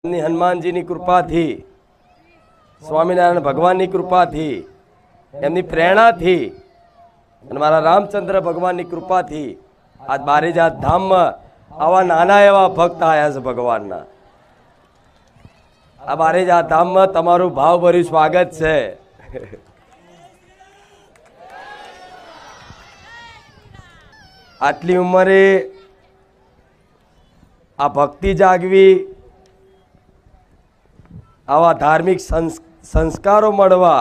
हनुमानजी की कृपा थी, स्वामीनारायण भगवान की कृपा थी, एमनी प्रेरणा थी, मारा रामचंद्र भगवान की कृपा थी। आज बारेजात धाम में आवा नाना एवा भक्त आया है भगवान ना। आ बारेजात धाम में तमारू भावभर्યું स्वागत है। आटली उम्रे आ भक्ति जागवी, आवा धार्मिक संस्कारों मळवा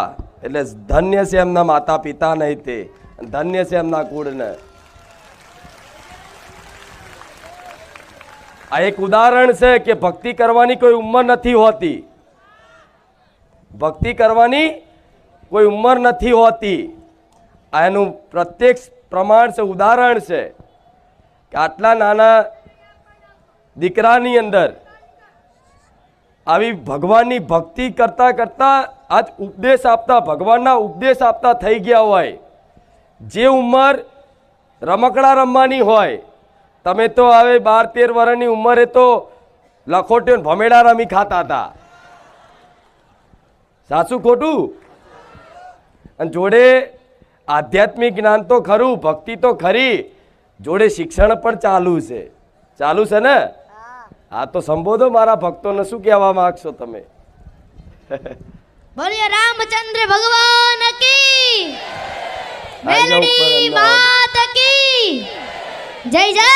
એટલે ધન્ય છે એમના માતા પિતા નહીં તે, ધન્ય છે એમના કુળને। આ એક ઉદાહરણ છે કે ભક્તિ કરવાની કોઈ ઉંમર નથી હોતી, ભક્તિ કરવાની કોઈ ઉંમર નથી હોતી। આ એનું પ્રત્યક્ષ પ્રમાણ છે, ઉદાહરણ છે કે આટલા નાના દીકરાની અંદર આવી ભગવાનની ભક્તિ કરતા કરતા आज उपदेश आपता भगवानना उपदेश आपता थई गया होय। जे उमर रमकड़ा रमवानी होय, तमे तो हवे 12-13 वर्षनी उमरे तो लखोटियो भमेड़ा रमी खाता था, साचुं खोटुं? अने जोड़े आध्यात्मिक ज्ञान तो खरू, भक्ति तो खरी, जोड़े शिक्षण पण चालू छे। चालू छे ने? हाँ तो संबोधो मारा भक्तोने, शुं कहेवा मांगशो तमे? बोलिए रामचंद्र भगवान की, मेलडी माता की जय जय।